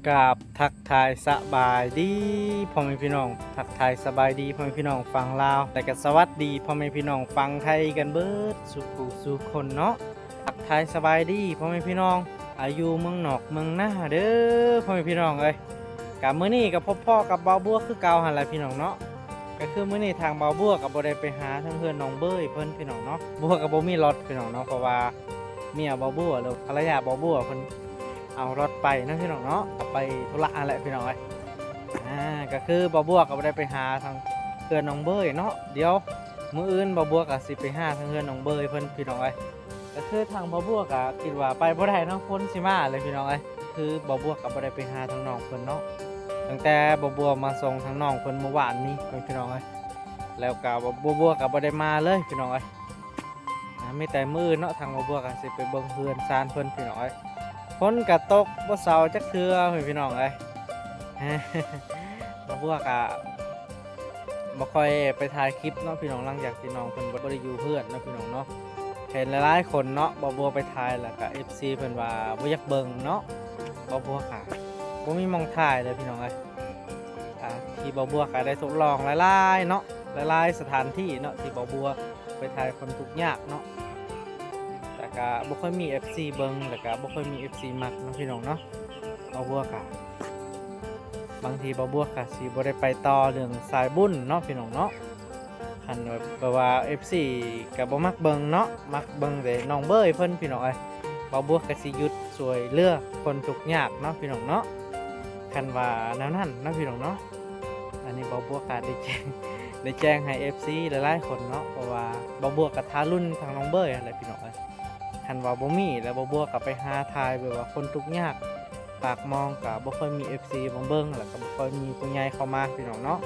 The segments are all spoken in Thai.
กับทักทายสบายดีพ่อแม่พี่น้องทักทายสบายดีพ่อแม่พี่น้องฟังลาวแต่ก็สวัสดีพ่อแม่พี่น้องฟังไทยกันเบิดสู่คนเนาะทักทายสบายดีพ่อแม่พี่น้องอายุเมืองนอกเมืองหน้าเด้อพ่อแม่พี่น้องเอ้ยกับมื้อนี้กับพ่อกับเบาบัวคือเก่าหั่นแหละพี่น้องเนาะก็คือมื้อนี้ทางเบาบัวกับบ่ได้ไปหาทั้งเพื่อนน้องเบ้ยเพิ่นพี่น้องเนาะบัวกับบ่มีรถพี่น้องเนาะเพราะว่าเมียเบาบัวหรือภรรยาเบาบัวเพิ่นเอารถไปนะพี่น้องเนาะไปธุระอะไรพี่น้องเอ้ยก็คือบ่บัวก็บ่ได้ไปหาทางเพื่อนน้องเบ้ยเนาะเดี๋ยวมื้ออื่นบ่บัวก็สิไปหาทางเพื่อนน้องเบ้ยเพิ่นพี่น้องเอ้ยก็คือทางบ่บัวก็คิดว่าไปบ่ได้เนาะคนสิมาเลยพี่น้องเอ้ยคือบ่บัวก็บ่ได้ไปหาทางน้องเพิ่นเนาะตั้งแต่บ่บัวมาส่งทางน้องเพิ่นเมื่อวานนี้พี่น้องเอ้ยแล้วก็บ่บัวก็บ่ได้มาเลยพี่น้องเอ้ยมีแต่มื้อเนาะทางบ่บัวก็สิไปเบิ่งเพื่อนซานเพิ่นพี่น้องเอ้ยฝนกะตกบ่เซาจักเทื่อพี่น้องเอ้ย บ่บัวกะบ่ค่อยไปถ่ายคลิปเนาะพี่น้องหลังจากที่น้องเพิ่นบ่ได้อยู่เพื่อนเนาะพี่น้องเนาะเห็นหลายๆคนเนาะบ่บัวไปถ่ายแล้วก็ FC เพิ่นว่าบ่อยากเบิ่งเนาะบ่บัวค่ะบ่มีหม้องถ่ายเลยพี่น้องเอ้ยที่บ่บัวก็ได้ทดลองหลายๆเนาะหลายๆสถานที่เนาะที่บ่บัวไปถ่ายคนทุกข์ยากเนาะแต่ก็บ่ค่อยมี FC เบิ่งแล้วก็บ่ค่อยมี FC มักเนาะพี่น้องเนาะบ่บัวก็บางทีบ่บัวก็สิบ่ได้ไปต่อเรื่องสายบุญเนาะพี่น้องเนาะคันแบบว่า FC ก็บ่มักเบิ่งเนาะมักเบิ่งแต่น้องเบ้ยเพิ่นพี่น้องเอ้ยบ่บัวก็สิหยุดช่วยเหลือคนทุกข์ยากเนาะพี่น้องเนาะคันว่าแนวนั้นเนาะพี่น้องเนาะอันนี้บ่บัวก็ได้แจ้งให้ FC หลายๆคนเนาะเพราะว่าบ่บัวก็ทารุ่นทางน้องเบ้ยอะไรพี่น้องเอ้ยคันว่าบ่มีแล้วบ่บัวก็ไปหาทายแบบว่าคนทุกข์ยากปากมองก็บ่ค่อยมี FC เบิ่งแล้วก็บ่ค่อยมีผู้ใหญ่เข้ามาพี่น้องเนาะ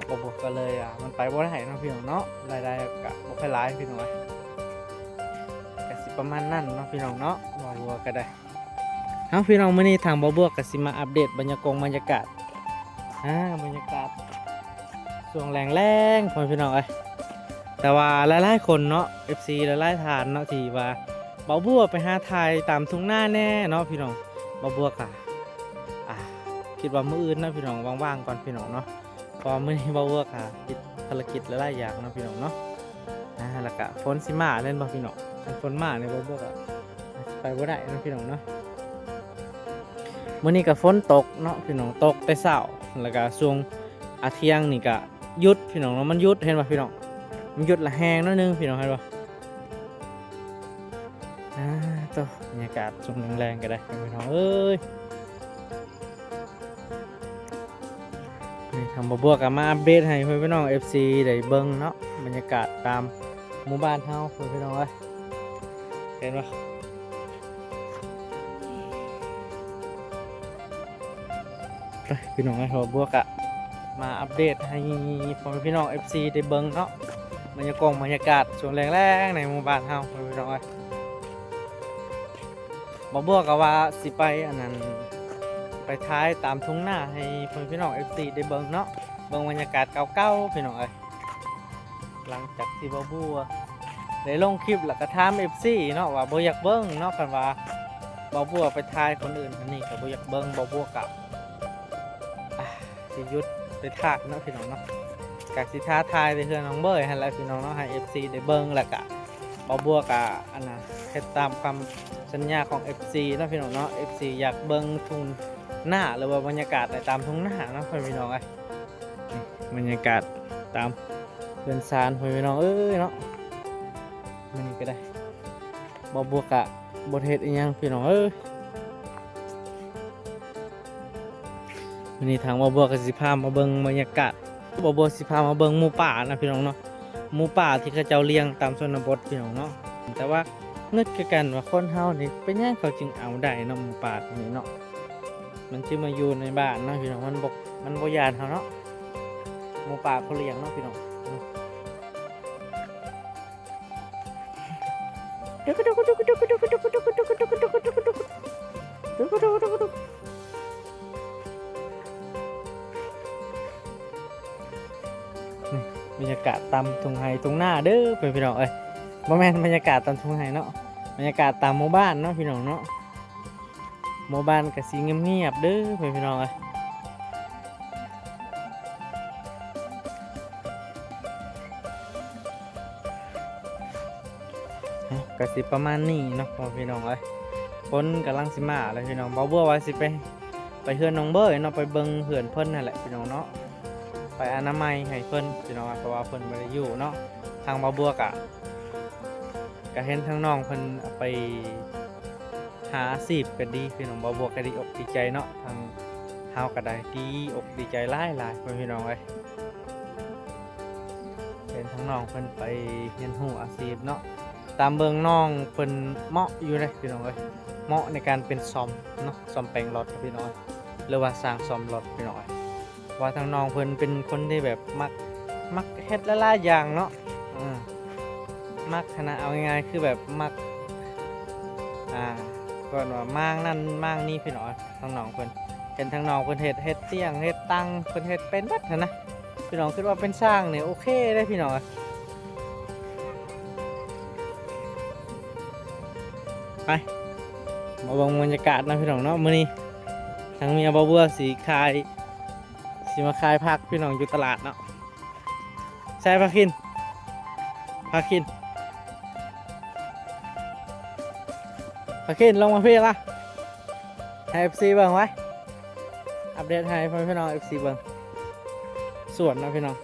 บ่บัวก็เลยมันไปบ่ได้เนาะพี่น้องเนาะรายได้ก็บ่ค่อยหลายพี่น้องเอ้ยก็สิประมาณนั้นเนาะพี่น้องเนาะบ่บัวก็ได้พี่น้องมื้อนี้ทางบ่บัวก็สิมาอัปเดตบรรยากาศบรรยากาศช่วงแรงๆพี่น้องเอ้ยแต่ว่าหลายๆคนเนาะ FC หลายๆฐานเนาะที่ว่าเบาบัวไปหาถ่ายตามทุ่งหน้าแน่เนาะพี่น้องเบาบัวก็คิดว่ามื้ออื่นเนาะพี่น้องว่างๆก่อนพี่น้องเนาะเพราะมื้อนี้เบาบัวก็ติดภารกิจหลายๆอย่างเนาะพี่น้องเนาะแล้วก็ฝนสิมาเล่นบ่พี่น้องฝนมาเนี่ยเบาบัวก็ไปบ่ได้เนาะพี่น้องเนาะมื้อนี้ก็ฝนตกเนาะพี่น้องตกแต่เช้าแล้วก็ช่วงเที่ยงนี่ก็หยุดพี่น้องเนาะมันหยุดเห็นป่ะพี่น้องมันหยุดละแห้งนิดนึงพี่น้องเห็นป่ะตัวบรรยากาศช่วงแรงๆก็ได้พี่น้องเอ้ยนี่ทำบัวกับมาอัปเดตให้พี่น้อง FC ได้เบิ่งเนาะบรรยากาศตามหมู่บ้านเฮาพี่น้องเอ้ยเห็นป่ะพี่น้องไอ้หัวบัวกะมาอัปเดตให้พ่อแม่พี่น้อง FC ได้เบิ่งเนาะบรรยากาศช่วงแรงๆในหมู่บ้านเฮาพี่น้องเอ้ยบ่บัวก็ว่าสิไปอันนั้นไปท้ายตามทุ่งนาให้พ่อแม่พี่น้อง FC ได้เบิ่งเนาะเบิ่งบรรยากาศเก่าๆพี่น้องเอ้ยหลังจากที่บ่บัวได้ลงคลิปแล้วก็ถาม FC เนาะว่าบ่อยากเบิ่งเนาะกันว่าบ่บัวไปท้ายคนอื่นอันนี้ก็บ่อยากเบิ่งบ่บัวกะสิหยุดไปทากเนาะพี่น้องเนาะกากสิท้าทายไปเพื่อนน้องเบ้ยให้แล้วพี่น้องเนาะให้ FC ได้เบิ่งแล้วก็บ่บัวกะอันน่ะเฮ็ดตามคำสัญญาของ FC เนาะพี่น้องเนาะ FC อยากเบิ่งทุ่งหน้าหรือว่าบรรยากาศในตามทุ่งหน้าเนาะพี่น้องเอ้ยบรรยากาศตามเรือนซานพี่น้องเอ้ยเนาะมันนี่ก็ได้บ่บัวกะบ่เฮ็ดอีหยังพี่น้องเอ้ยวันนี้ทางบ่บัวก็สิพามาเบิ่งบรรยากาศบ่บัวสิพามาเบิ่งหมู่ป่านะพี่น้องเนาะหมู่ป่าที่เขาเจ้าเลี้ยงตามชนบทพี่น้องเนาะแต่ว่าเงึดคือกันว่าคนเฮานี่เป็นหยังเขาจึงเอาได้เนาะหมู่ป่านี่เนาะมันสิมาอยู่ในบ้านเนาะพี่น้องมันบ่ยานเฮาเนาะหมู่ป่าเขาเลี้ยงเนาะพี่น้องบรรยากาศตามทุ่งไร่ทุ่งนาเด้อพี่น้องเอ้ยบ่แม่นบรรยากาศตามทุ่งไร่เนาะบรรยากาศตามหมู่บ้านเนาะพี่น้องเนาะ หมู่บ้านก็สิเงียบๆเด้อพี่น้องเอ้ยก็สิประมาณนี้เนาะพี่น้องเอ้ยคนกำลังสิมาเลยพี่น้องบ่บัวว่าสิไปเฮือนน้องเบ้ยเนาะไปเบิ่งเฮือนเพิ่นนั่นแหละพี่น้องเนาะไปอนามัยให้เพิ่นพี่น้องเพราะว่าเพิ่นบ่ได้อยู่เนาะทางบ่บัวก็เห็นทางน้องเพิ่นไปหาอาชีพก็ดีพี่น้องบ่บัวก็ดีอกดีใจเนาะทางเฮาก็ได้ดีอกดีใจหลายๆพี่น้องเอ้ยเห็นทางน้องเพิ่นไปเรียนรู้อาชีพเนาะตามเบิ่งน้องเพิ่นเหมาะอยู่เลยพี่น้องเอ้ยเหมาะในการเป็นซ่อมเนาะซ่อมแปลงรถพี่น้องหรือว่าสร้างซ่อมรถพี่น้องว่าทางน้องเพิ่นเป็นคนที่แบบมักเฮ็ดหลายๆอย่างเนาะมักขนาดเอาง่ายๆคือแบบมักก่อนว่ามางนั่นมางนี่พี่น้องทางน้องเพิ่นเห็นทางน้องเพิ่นเฮ็ดเตียงเฮ็ดตังเพิ่นเฮ็ดเป็นบัดนะพี่น้องคิดว่าเป็นสร้างเนี่ยโอเคได้พี่น้องไปมาเบิ่งบรรยากาศนะพี่น้องเนาะมื้อนี้ทางเมียบ่บัวสิมาขายผักพี่น้องอยู่ตลาดเนาะใช่ผักขินลงมาพี่ละให้ FC เบิ่งไว้อัปเดตให้พี่น้อง FC เบิ่งสวนนะพี่น้อง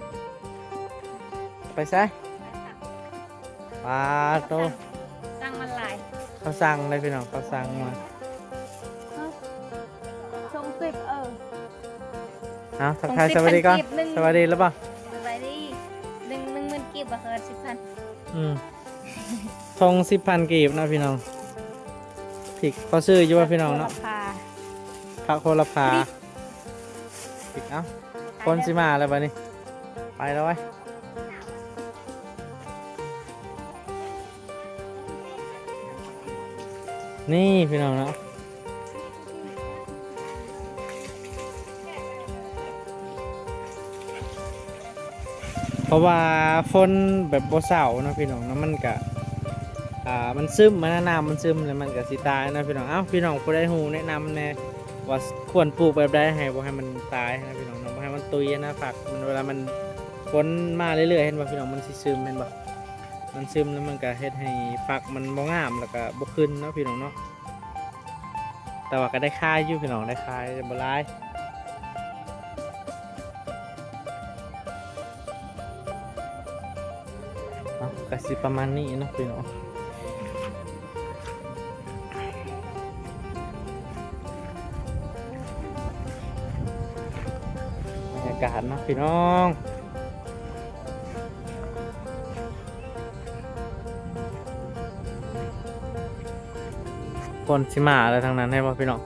ไปใช่ปลาโตสั่งมันหลายเขาสั่งเลยพี่น้องเขาสั่งมาชงสิบเอาทักทายสวัสดีก่อนสวัสดีแล้วป่ะสวัสดี10,000กีบอะเคิร์10,000ทง10,000กีบนะพี่น้องผิกเขาซื้ออยู่ว่าพี่น้องเนาะผักโคลาพาผิกเอ้าคนสิมาแล้วป่ะนี่ไปแล้วไว้นี่พี่น้องเนาะเพราะว่าฝนแบบบ่เศร้านะพี่น้องนะมันกะมันซึมมันน้ำมันซึมแล้วมันกะสิตายนะพี่น้องเอ้าพี่น้องผู้ใดฮู้แนะนำแน่ว่าควรปลูกแบบใดให้บ่ให้มันตายนะพี่น้องบ่ให้มันตุยนะผักมันเวลามันฝนมาเรื่อยๆเห็นบ่พี่น้องมันสิซึมเห็นบ่มันซึมแล้วมันก็เฮ็ดให้ฝักมันบ่งามแล้วก็บ่ขึ้นเนาะพี่น้องเนาะแต่ว่าก็ได้ค่ายอยู่พี่น้องได้ค่ายบ่หลายก็สิประมาณนี้เนาะพี่น้องบรรยากาศเนาะพี่น้องคนสิมาอะไรทางนั้นให้ป่ะพี่น้อง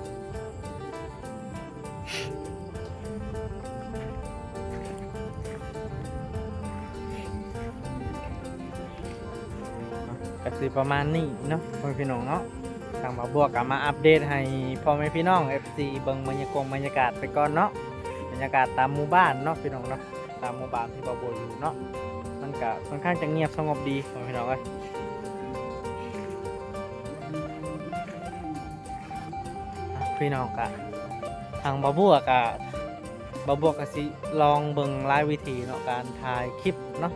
ก็สิประมาณนี้เนาะพี่น้องเนาะทางมาบวกกับมาอัปเดตให้พ่อแม่พี่น้อง FC เบิ่งบรรยากาศไปก่อนเนาะบรรยากาศตามหมู่บ้านเนาะพี่น้องเนาะตามหมู่บ้านที่บ่าวอยู่เนาะมันก็ค่อนข้างจะเงียบสงบดีพี่น้องเอ้ยพี่น้องกะทางบ่าวกะสิลองเบิ่งหลายวิธีเนาะการถ่ายคลิปเนาะ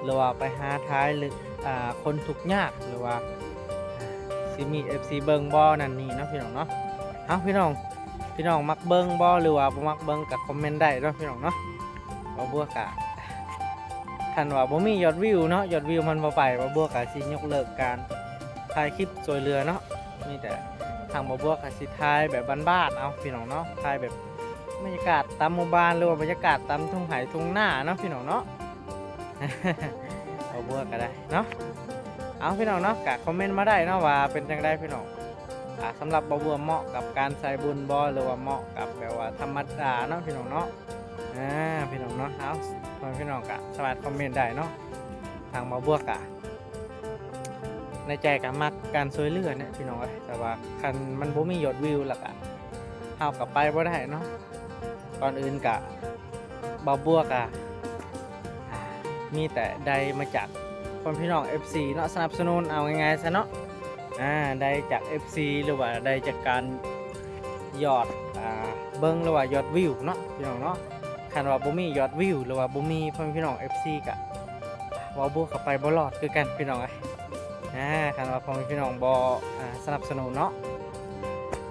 หรือว่าไปหาถ่ายหรือคนทุกข์ยากหรือว่าสิมี FC เบิ่งบ่นั่นนี่เนาะพี่น้องเนาะเอ้าพี่น้องมักเบิ่งบ่หรือว่าบ่มักเบิ่งก็คอมเมนต์ได้เนาะพี่น้องเนาะบ่บัวกะคันว่าบ่มียอดวิวเนาะยอดวิวมันบ่ไปบ่บัวกะสิยกเลิกการถ่ายคลิปช่วยเหลือเนาะมีแต่ทางบ่บัวกะสิถ่ายแบบบ้านๆเอาพี่น้องเนาะถ่ายแบบบรรยากาศตามหมู่บ้านหรือว่าบรรยากาศตามทุ่งไร่ทุ่งนาเนาะพี่น้องเนาะ บ่บัวก็ได้เนาะเอาพี่น้องเนาะกะคอมเมนต์มาได้เนาะว่าเป็นจังได๋พี่น้องสำหรับบ่บัวเหมาะกับการใส่บุญบ่หรือว่าเหมาะกับแบบว่าธรรมดาเนาะพี่น้องเนาะพี่น้องเนาะเอาพี่น้องกะสามารถคอมเมนต์ได้เนาะทางบ่บัวกะในใจกะมักการช่วยเหลือเนี่ยพี่น้องแต่ว่าคันมันบ่มียอดวิวแล้วกะเฮาก็ไปบ่ได้เนาะก่อนอื่นกะบ่บัวกะมีแต่ได้มาจากคนพี่น้อง FC เนาะสนับสนุนเอาง่ายๆซะเนาะได้จาก FC หรือว่าได้จากการ ยอดเบิ่งหรือว่ายอดวิวเนาะพี่น้องเนาะคันว่าบ่มียอดวิวหรือว่าบ่มีพ่อแม่พี่น้อง FC ก็ว่าบ่เข้าไปบ่รอดคือกันพี่น้องเอ้ยคันว่าพ่อแม่พี่น้องบ่สนับสนุนเนาะ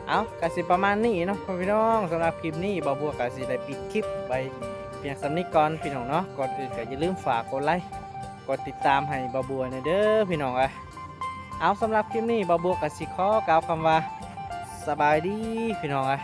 เอาก็สิประมาณนี้เนาะพ่อแม่พี่น้องสำหรับคลิปนี้บ่าวบัวก็สิได้ปิดคลิปไปเพียงสำนี้ก่อนพี่น้องเนาะก่อนอื่นก็อย่าลืมฝากกดไลค์กดติดตามให้บ่าวบัวหน่อยเด้อพี่น้องเอ้ยเอาสำหรับคลิปนี้บ่าวบัวก็สิขอกล่าวคำว่าสบายดีพี่น้องเอ้ย